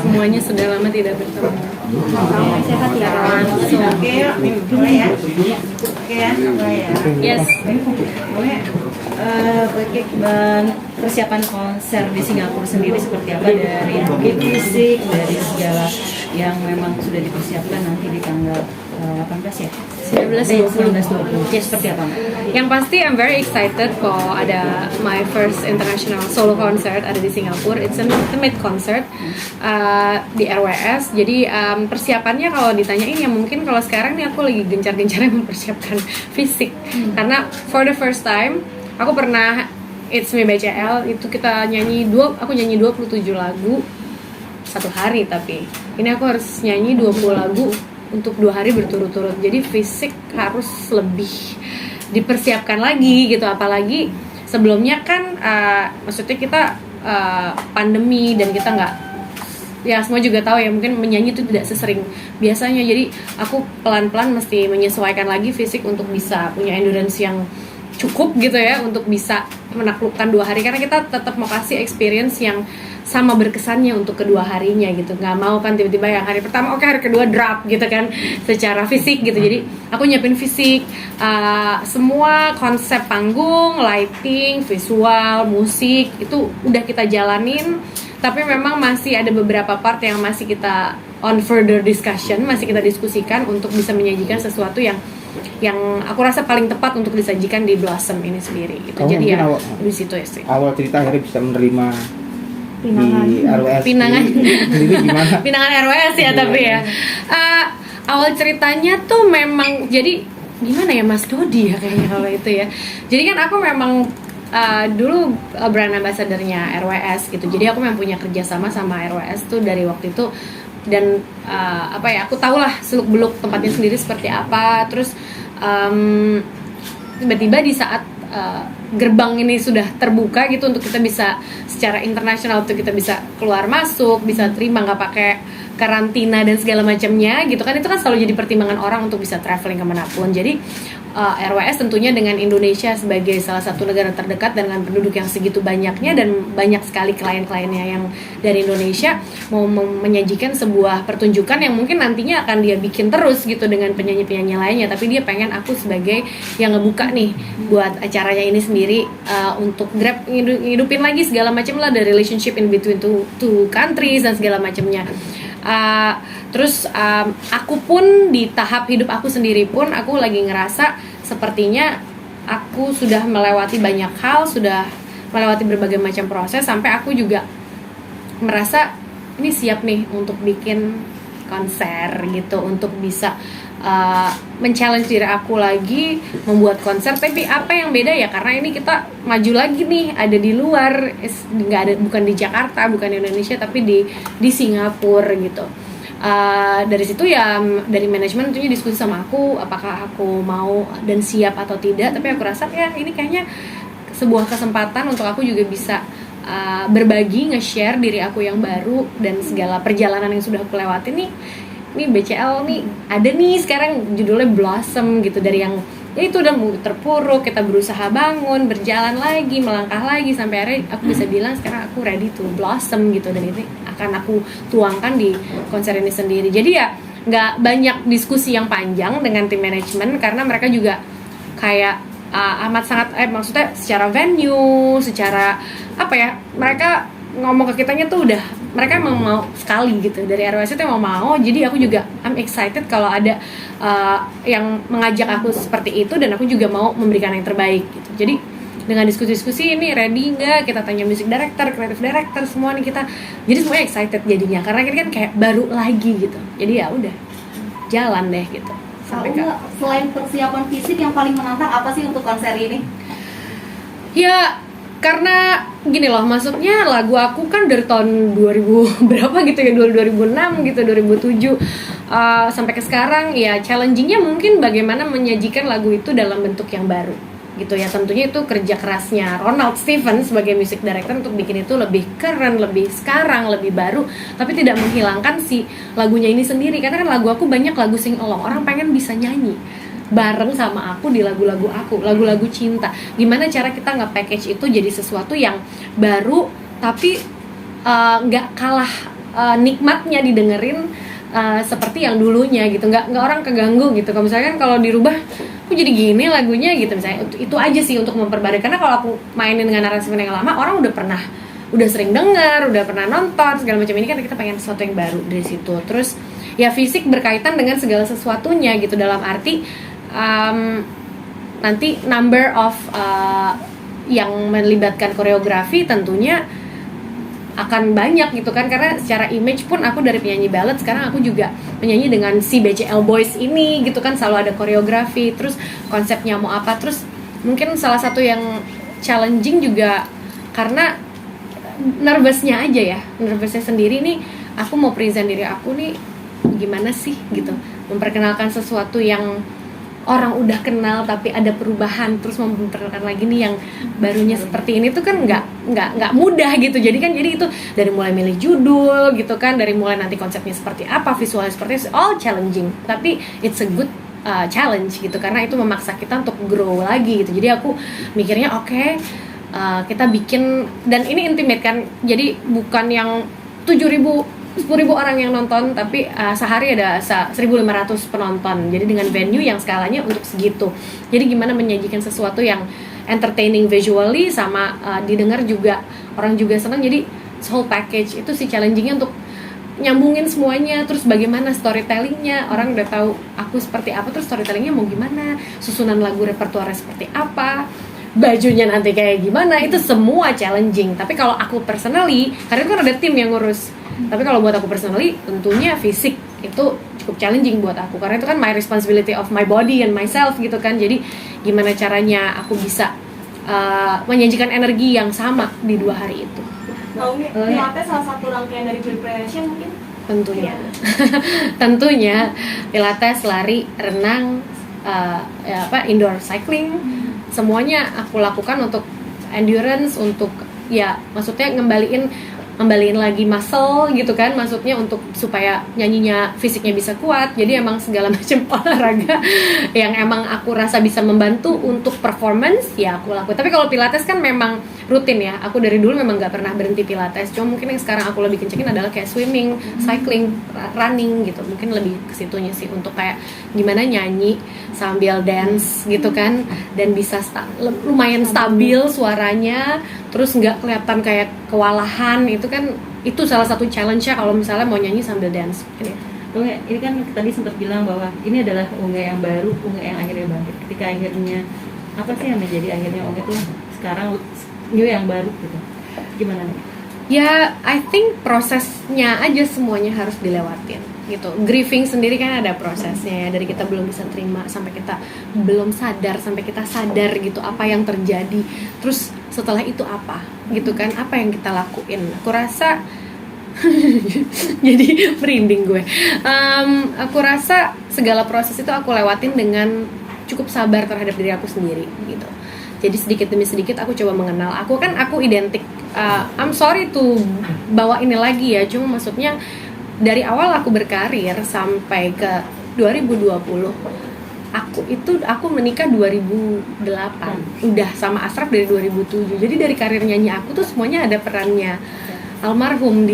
Semuanya sudah lama tidak bertemu. Sehat ya. Oke ya. Boleh ya. Oke ya. Yes. Boleh. Persiapan konser di Singapura sendiri seperti apa, dari mungkin fisik, dari segala yang memang sudah dipersiapkan nanti di tanggal 18 ya? 19-20. Ya, seperti apa? Yang pasti I'm very excited kok ada my first international solo concert ada di Singapura. It's an intimate concert di RWS. Jadi persiapannya kalau ditanyain ya mungkin kalau sekarang nih aku lagi gencar-gencarnya mempersiapkan fisik. Karena for the first time aku pernah It's Me BCL itu kita aku nyanyi 27 lagu satu hari, tapi ini aku harus nyanyi 20 lagu untuk 2 hari berturut-turut. Jadi fisik harus lebih dipersiapkan lagi gitu, apalagi sebelumnya kan maksudnya kita pandemi dan kita nggak, ya semua juga tahu ya mungkin menyanyi itu tidak sesering biasanya. Jadi aku pelan-pelan mesti menyesuaikan lagi fisik untuk bisa punya endurance yang cukup gitu ya, untuk bisa menaklukkan 2 hari, karena kita tetap mau kasih experience yang sama berkesannya untuk kedua harinya gitu. Nggak mau kan tiba-tiba yang hari pertama oke, hari kedua drop gitu kan secara fisik gitu. Jadi aku nyiapin fisik, semua konsep panggung, lighting, visual, musik itu udah kita jalanin. Tapi memang masih ada beberapa part yang masih kita on further discussion, masih kita diskusikan untuk bisa menyajikan sesuatu yang aku rasa paling tepat untuk disajikan di Blossom ini sendiri gitu. Kamu jadi ya di situ ya sih. Awal cerita akhirnya bisa menerima Pinangan. di RWS. Pinangan. Jadi gimana? Pinangan RWS ya tapi ya. Awal ceritanya tuh memang jadi gimana ya, Mas Dodi ya kayaknya kalau itu ya. Jadi kan aku memang dulu brand ambassador-nya RWS gitu. Jadi aku memang punya kerjasama sama RWS tuh dari waktu itu. Dan aku tahulah seluk beluk tempatnya sendiri seperti apa. Terus tiba-tiba di saat gerbang ini sudah terbuka gitu untuk kita bisa secara internasional, untuk kita bisa keluar masuk, bisa terima nggak pakai karantina dan segala macamnya gitu kan, itu kan selalu jadi pertimbangan orang untuk bisa traveling kemanapun. Jadi RWS tentunya dengan Indonesia sebagai salah satu negara terdekat dengan penduduk yang segitu banyaknya dan banyak sekali klien-kliennya yang dari Indonesia, mau menyajikan sebuah pertunjukan yang mungkin nantinya akan dia bikin terus gitu dengan penyanyi-penyanyi lainnya, tapi dia pengen aku sebagai yang ngebuka nih buat acaranya ini sendiri, untuk grab ngidupin lagi segala macam lah, the relationship in between two countries dan segala macamnya. Terus aku pun di tahap hidup aku sendiri pun aku lagi ngerasa sepertinya aku sudah melewati banyak hal, sudah melewati berbagai macam proses, sampai aku juga merasa ini siap nih untuk bikin konser gitu, untuk bisa men-challenge diri aku lagi membuat konser. Tapi apa yang beda ya, karena ini kita maju lagi nih, ada di luar, nggak ada, bukan di Jakarta, bukan di Indonesia, tapi di Singapura gitu. Dari situ ya dari manajemen tentunya diskusi sama aku apakah aku mau dan siap atau tidak. Tapi aku rasa ya ini kayaknya sebuah kesempatan untuk aku juga bisa berbagi, nge-share diri aku yang baru dan segala perjalanan yang sudah aku lewati nih. Ini BCL nih ada nih sekarang judulnya Blossom gitu, dari yang ya itu udah terpuruk, kita berusaha bangun, berjalan lagi, melangkah lagi sampai akhirnya aku bisa bilang sekarang aku ready to blossom gitu, dan ini akan aku tuangkan di konser ini sendiri. Jadi ya nggak banyak diskusi yang panjang dengan tim manajemen karena mereka juga kayak amat sangat maksudnya secara venue, secara apa ya, mereka ngomong ke kitanya tuh udah mereka emang mau sekali gitu dari RWS itu mau. Jadi aku juga I'm excited kalau ada yang mengajak aku seperti itu, dan aku juga mau memberikan yang terbaik gitu. Jadi dengan diskusi-diskusi ini ready nggak, kita tanya music director, creative director, semua nih kita, jadi semuanya excited jadinya karena ini kan kayak baru lagi gitu. Jadi ya udah jalan deh gitu. Sampai selain persiapan fisik yang paling menantang apa sih untuk konser ini? Ya karena gini loh, maksudnya lagu aku kan dari tahun 2000 berapa gitu ya, 2006 gitu, 2007 sampai ke sekarang ya, challengingnya mungkin bagaimana menyajikan lagu itu dalam bentuk yang baru gitu ya. Tentunya itu kerja kerasnya Ronald Stevens sebagai music director untuk bikin itu lebih keren, lebih sekarang, lebih baru, tapi tidak menghilangkan si lagunya ini sendiri. Karena kan lagu aku banyak lagu sing along, orang pengen bisa nyanyi bareng sama aku di lagu-lagu aku, lagu-lagu cinta. Gimana cara kita nge-package itu jadi sesuatu yang baru tapi nggak kalah nikmatnya didengerin seperti yang dulunya gitu, nggak orang keganggu gitu. Kalau misalkan kalau dirubah, aku jadi gini lagunya gitu misalnya, itu aja sih untuk memperbarui. Karena kalau aku mainin dengan aransemen yang lama, orang udah sering dengar, udah pernah nonton segala macam. Ini kan kita pengen sesuatu yang baru dari situ. Terus ya fisik berkaitan dengan segala sesuatunya gitu, dalam arti nanti number of yang melibatkan koreografi tentunya akan banyak gitu kan, karena secara image pun aku dari penyanyi ballad sekarang aku juga penyanyi dengan si BCL Boys ini gitu kan, selalu ada koreografi, terus konsepnya mau apa. Terus mungkin salah satu yang challenging juga karena nervousnya aja ya, nervousnya sendiri nih, aku mau present diri aku nih gimana sih gitu, memperkenalkan sesuatu yang orang udah kenal tapi ada perubahan, terus memperkenalkan lagi nih yang barunya seperti ini tuh kan nggak mudah gitu. Jadi itu dari mulai milih judul gitu kan, dari mulai nanti konsepnya seperti apa, visualnya seperti all challenging, tapi it's a good challenge gitu, karena itu memaksa kita untuk grow lagi gitu. Jadi aku mikirnya oke, kita bikin, dan ini intimate kan, jadi bukan yang 10.000 orang yang nonton, tapi sehari ada 1.500 penonton. Jadi dengan venue yang skalanya untuk segitu. Jadi gimana menyajikan sesuatu yang entertaining visually, sama didengar juga, orang juga senang. Jadi whole package itu sih challengingnya, untuk nyambungin semuanya. Terus bagaimana storytellingnya, orang udah tahu aku seperti apa, terus storytellingnya mau gimana, susunan lagu repertoire seperti apa, bajunya nanti kayak gimana, itu semua challenging. Tapi kalau aku personally, karena itu kan ada tim yang ngurus, tapi kalau buat aku personally, tentunya fisik itu cukup challenging buat aku, karena itu kan my responsibility of my body and myself gitu kan. Jadi gimana caranya aku bisa menyajikan energi yang sama di 2 hari itu. Pilates salah satu rangkaian dari preparation mungkin? Tentunya Pilates, lari, renang, indoor cycling, semuanya aku lakukan untuk endurance, untuk ya maksudnya ngembaliin lagi muscle gitu kan, maksudnya untuk supaya nyanyinya fisiknya bisa kuat. Jadi emang segala macam olahraga yang emang aku rasa bisa membantu untuk performance ya aku lakukan. Tapi kalau Pilates kan memang rutin ya, aku dari dulu memang nggak pernah berhenti Pilates. Cuma mungkin yang sekarang aku lebih kencengin adalah kayak swimming, cycling, running gitu, mungkin lebih ke situnya sih, untuk kayak gimana nyanyi sambil dance gitu kan, dan bisa lumayan stabil suaranya, terus nggak kelihatan kayak kewalahan. Itu kan, itu salah satu challenge-nya kalau misalnya mau nyanyi sambil dance. Unge, ini kan tadi sempat bilang bahwa ini adalah Unge yang baru, Unge yang akhirnya bangkit. Ketika akhirnya, apa sih yang menjadi akhirnya Unge tuh sekarang new yang baru gitu, gimana nih? Ya, I think prosesnya aja semuanya harus dilewatin gitu. Grieving sendiri kan ada prosesnya ya, dari kita belum bisa terima sampai kita belum sadar, sampai kita sadar gitu apa yang terjadi. Terus setelah itu apa gitu kan, apa yang kita lakuin. Aku rasa jadi merinding gue. Aku rasa segala proses itu aku lewatin dengan cukup sabar terhadap diri aku sendiri gitu. Jadi sedikit demi sedikit aku coba mengenal. Aku identik, I'm sorry to bawa ini lagi ya, cuma maksudnya dari awal aku berkarir sampai ke 2020, aku menikah 2008, udah sama Ashraf dari 2007. Jadi dari karir nyanyi aku tuh semuanya ada perannya almarhum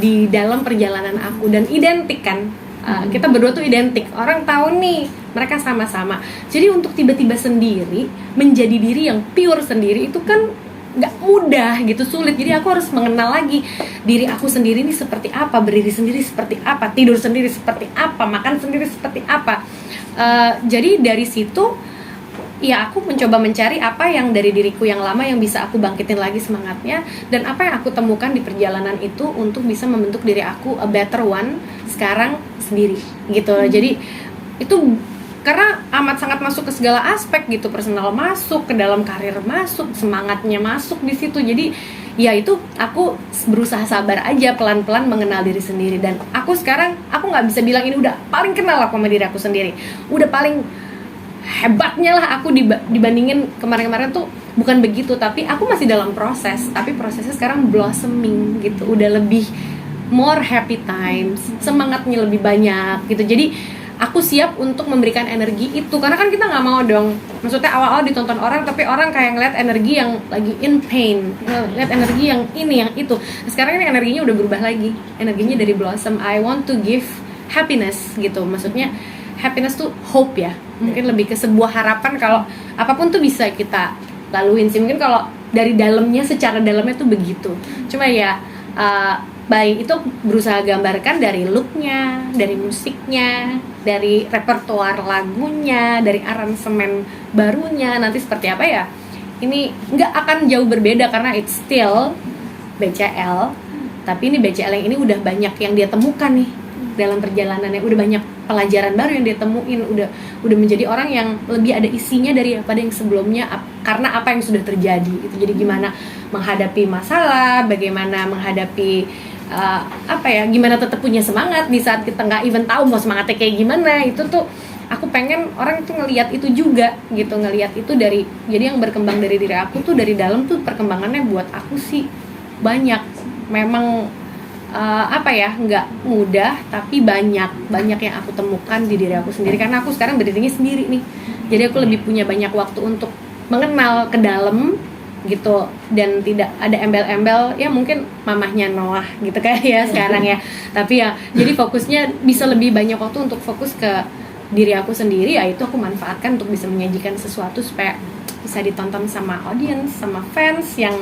di dalam perjalanan aku, dan identik kan. Kita berdua tuh identik, orang tahu nih mereka sama-sama. Jadi untuk tiba-tiba sendiri menjadi diri yang pure sendiri itu kan nggak mudah gitu, sulit. Jadi aku harus mengenal lagi diri aku sendiri ini seperti apa, berdiri sendiri seperti apa, tidur sendiri seperti apa, makan sendiri seperti apa. Jadi dari situ ya aku mencoba mencari apa yang dari diriku yang lama yang bisa aku bangkitin lagi semangatnya, dan apa yang aku temukan di perjalanan itu untuk bisa membentuk diri aku a better one sekarang sendiri gitu. Jadi itu karena amat sangat masuk ke segala aspek gitu, personal masuk, ke dalam karir masuk, semangatnya masuk di situ. Jadi ya itu aku berusaha sabar aja, pelan-pelan mengenal diri sendiri. Dan aku sekarang, aku nggak bisa bilang ini udah paling kenal aku sama diri aku sendiri, udah paling hebatnya lah aku dibandingin kemarin-kemarin tuh, bukan begitu. Tapi aku masih dalam proses, tapi prosesnya sekarang blossoming gitu, udah lebih more happy times, semangatnya lebih banyak gitu. Jadi aku siap untuk memberikan energi itu, karena kan kita nggak mau dong, maksudnya awal-awal ditonton orang tapi orang kayak ngeliat energi yang lagi in pain, ngeliat energi yang ini yang itu. Nah, sekarang ini energinya udah berubah lagi, energinya dari Blossom, I want to give happiness gitu, maksudnya happiness tuh hope ya, mungkin lebih ke sebuah harapan kalau apapun tuh bisa kita laluin sih, mungkin kalau dari dalamnya, secara dalamnya tuh begitu. Cuma ya baik itu berusaha gambarkan dari looknya, dari musiknya, dari repertoar lagunya, dari aransemen barunya nanti seperti apa ya. Ini nggak akan jauh berbeda karena it's still BCL, tapi ini BCL yang ini udah banyak yang dia temukan nih dalam perjalanannya, udah banyak pelajaran baru yang dia temuin, udah menjadi orang yang lebih ada isinya daripada yang sebelumnya karena apa yang sudah terjadi gitu. Jadi gimana menghadapi masalah, bagaimana menghadapi gimana tetap punya semangat di saat kita nggak even tahu mau semangatnya kayak gimana. Itu tuh aku pengen orang tuh ngelihat itu juga gitu, ngelihat itu dari, jadi yang berkembang dari diri aku tuh dari dalam tuh perkembangannya buat aku sih banyak. Memang nggak mudah, tapi banyak yang aku temukan di diri aku sendiri karena aku sekarang berdirinya sendiri nih. Jadi aku lebih punya banyak waktu untuk mengenal ke dalam gitu, dan tidak ada embel-embel ya, mungkin mamahnya Noah gitu kayak ya sekarang ya, tapi ya jadi fokusnya bisa lebih banyak waktu untuk fokus ke diri aku sendiri, ya itu aku manfaatkan untuk bisa menyajikan sesuatu supaya bisa ditonton sama audience, sama fans yang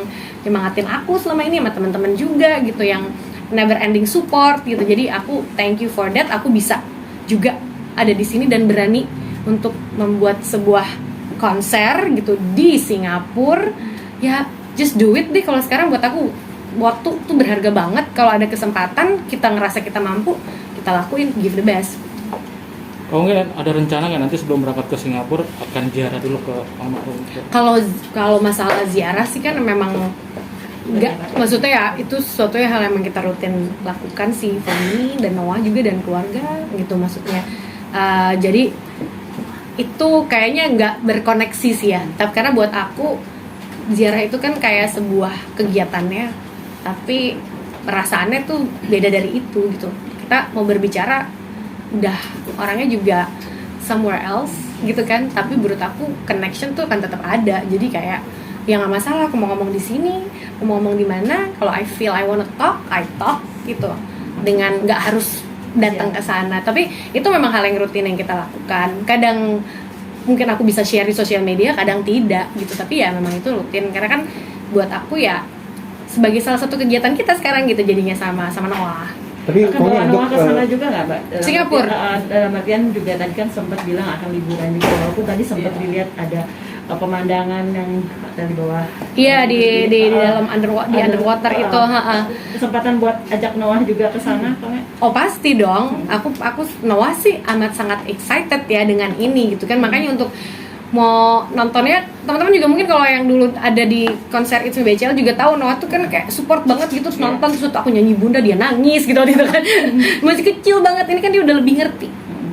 nyemangatin aku selama ini, sama teman-teman juga gitu yang never ending support gitu. Jadi aku thank you for that, aku bisa juga ada di sini dan berani untuk membuat sebuah konser gitu di Singapura. Ya just do it deh. Kalau sekarang buat aku waktu tuh berharga banget. Kalau ada kesempatan, kita ngerasa kita mampu, kita lakuin, give the best. Kalau nggak ada rencana nggak nanti sebelum berangkat ke Singapura akan ziarah dulu ke almarhum? Kalau masalah ziarah sih kan memang nggak, maksudnya ya itu sesuatu hal yang kita rutin lakukan sih, Femi dan Noah juga dan keluarga gitu maksudnya. Jadi itu kayaknya nggak berkoneksi sih ya. Tapi karena buat aku ziarah itu kan kayak sebuah kegiatannya, tapi perasaannya tuh beda dari itu gitu. Kita mau berbicara udah orangnya juga somewhere else gitu kan, tapi menurut aku connection tuh akan tetap ada. Jadi kayak ya nggak masalah aku mau ngomong di sini, aku mau ngomong di mana, kalau I feel I wanna talk, I talk gitu, dengan nggak harus datang ke sana. Tapi itu memang hal yang rutin yang kita lakukan. Kadang mungkin aku bisa share di sosial media, kadang tidak gitu, tapi ya memang itu rutin karena kan buat aku ya sebagai salah satu kegiatan kita sekarang gitu jadinya sama Noah. Tapi akan bawa Noah ke sana juga nggak, Mbak? Singapura. Dalam artian juga tadi kan sempat bilang akan liburan juga, walaupun tadi sempat dilihat ada pemandangan yang dari bawah. Iya di dalam underwater itu. Kesempatan buat ajak Noah juga ke sana, Oh pasti dong. Aku Noah sih amat sangat excited ya dengan ini gitu kan. Makanya untuk mau nontonnya, teman-teman juga mungkin kalau yang dulu ada di konser It's Me BCL juga tahu Noah tuh kan kayak support banget gitu, terus nonton, terus aku nyanyi Bunda dia nangis gitu kan. Masih kecil banget, ini kan dia udah lebih ngerti,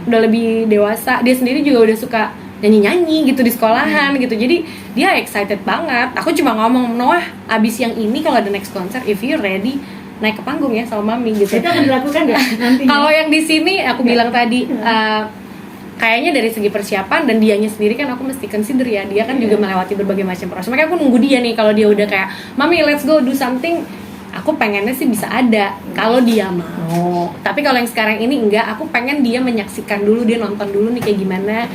udah lebih dewasa, dia sendiri juga udah suka nyanyi gitu di sekolahan gitu. Jadi dia excited banget. Aku cuma ngomong, Noah abis yang ini kalau ada next konser, if you ready naik ke panggung ya sama mami gitu. Itu akan dilakukan nggak nantinya? Kalau yang di sini aku bilang tadi kayaknya dari segi persiapan dan dianya sendiri kan aku mesti consider ya, dia kan juga melewati berbagai macam proses. Makanya aku nunggu dia nih, kalau dia udah kayak mami let's go do something, aku pengennya sih bisa ada kalau dia mau. Tapi kalau yang sekarang ini enggak, aku pengen dia menyaksikan dulu, dia nonton dulu nih kayak gimana.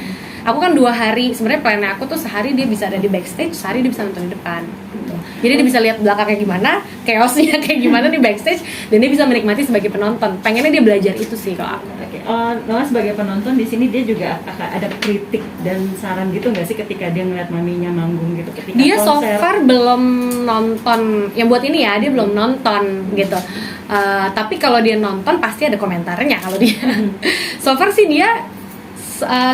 Aku kan 2 hari, sebenarnya plannya aku tuh sehari dia bisa ada di backstage, sehari dia bisa nonton di depan gitu. Jadi dia bisa lihat belakangnya gimana, chaosnya kayak gimana di backstage, dan dia bisa menikmati sebagai penonton. Pengennya dia belajar itu sih kalau aku. Noah sebagai penonton di sini dia juga akan ada kritik dan saran gitu nggak sih ketika dia ngeliat maminya manggung gitu ketika Dia so konser? far belum nonton yang buat ini ya, dia belum nonton gitu. Tapi kalau dia nonton pasti ada komentarnya kalau dia. So far sih dia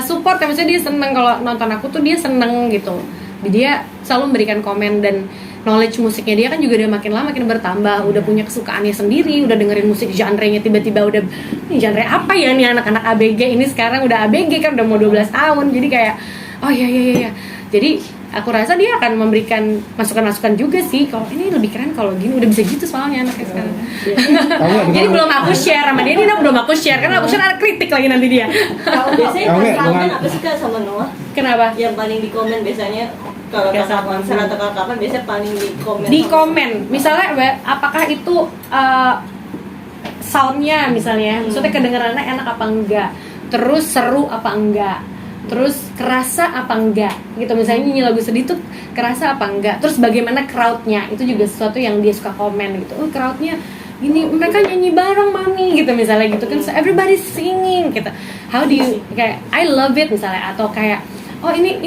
support ya, maksudnya dia seneng kalau nonton aku tuh, dia seneng gitu. Dia selalu memberikan komen, dan knowledge musiknya dia kan juga udah makin lama makin bertambah, udah punya kesukaannya sendiri, udah dengerin musik genre-nya tiba-tiba udah ini genre apa ya nih anak-anak ABG ini sekarang udah ABG kan udah mau 12 tahun. Jadi kayak oh iya. Jadi aku rasa dia akan memberikan masukan-masukan juga sih, kalau ini lebih keren kalau gini, udah bisa gitu soalnya anaknya sekarang. Tahu nggak Jadi gimana? belum aku share sama dia, ini belum aku share karena aku share ada kritik lagi nanti dia. Biasanya Tahu pas nggak komen dengan- apa sih Kak sama Noah? Kenapa? Yang paling di komen biasanya kalau Kayak kakak sama konser atau kakak kapan biasanya paling di komen. Di komen, misalnya apakah itu soundnya misalnya, maksudnya kedengarannya enak apa enggak, terus seru apa enggak, terus kerasa apa enggak gitu, misalnya nyanyi lagu sedih tuh kerasa apa enggak, terus bagaimana crowdnya, itu juga sesuatu yang dia suka komen gitu. Oh crowdnya ini mereka nyanyi bareng mami gitu misalnya gitu kan, so everybody singing gitu, how do you kayak I love it misalnya, atau kayak oh ini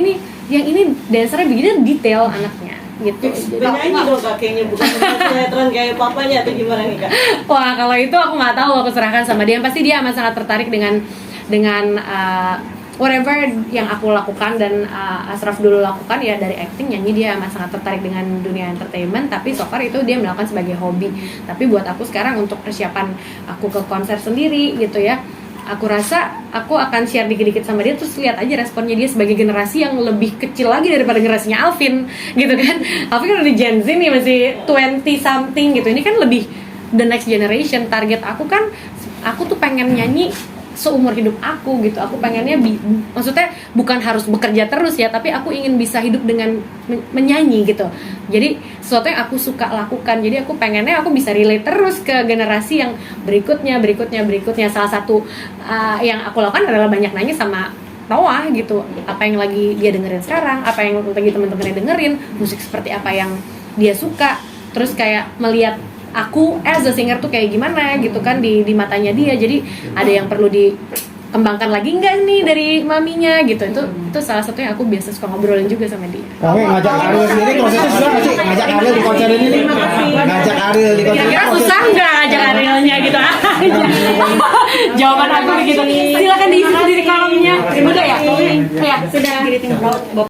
yang ini dancernya begini detail anaknya gitu. Penyanyi dong Kak, kayaknya bukan sinetron kayak papanya atau gimana nih Kak? Wah kalau itu aku nggak tahu, aku serahkan sama dia. Pasti dia amat sangat tertarik dengan whatever yang aku lakukan dan Ashraf dulu lakukan ya, dari acting, nyanyi, dia amat sangat tertarik dengan dunia entertainment. Tapi so far itu dia melakukan sebagai hobi. Tapi buat aku sekarang untuk persiapan aku ke konser sendiri gitu ya, aku rasa aku akan share dikit-dikit sama dia, terus lihat aja responnya dia sebagai generasi yang lebih kecil lagi daripada generasinya Alvin gitu kan. Alvin kan udah Gen Z nih, masih 20 something gitu, ini kan lebih the next generation. Target aku kan, aku tuh pengen nyanyi seumur hidup aku gitu. Aku pengennya maksudnya bukan harus bekerja terus ya, tapi aku ingin bisa hidup dengan menyanyi gitu. Jadi sesuatu yang aku suka lakukan. Jadi aku pengennya aku bisa relate terus ke generasi yang berikutnya. Salah satu yang aku lakukan adalah banyak nanya sama Noah gitu. Apa yang lagi dia dengerin sekarang, apa yang lagi teman-temannya dengerin, musik seperti apa yang dia suka. Terus kayak melihat aku as a singer tuh kayak gimana gitu kan di matanya dia. Jadi ada yang perlu dikembangkan lagi enggak nih dari maminya gitu. Itu salah satu yang aku biasa suka ngobrolin juga sama dia. Oke, ngajak Ariel sendiri prosesnya susah nggak sih? Ngajak Ariel di konser ini nih. Ngajak Ariel di konser ini. Kira-kira susah nggak ngajak Arielnya gitu aja. Jawaban aku gitu. Silakan diisi di kolomnya. Udah ya? Ya, sudah.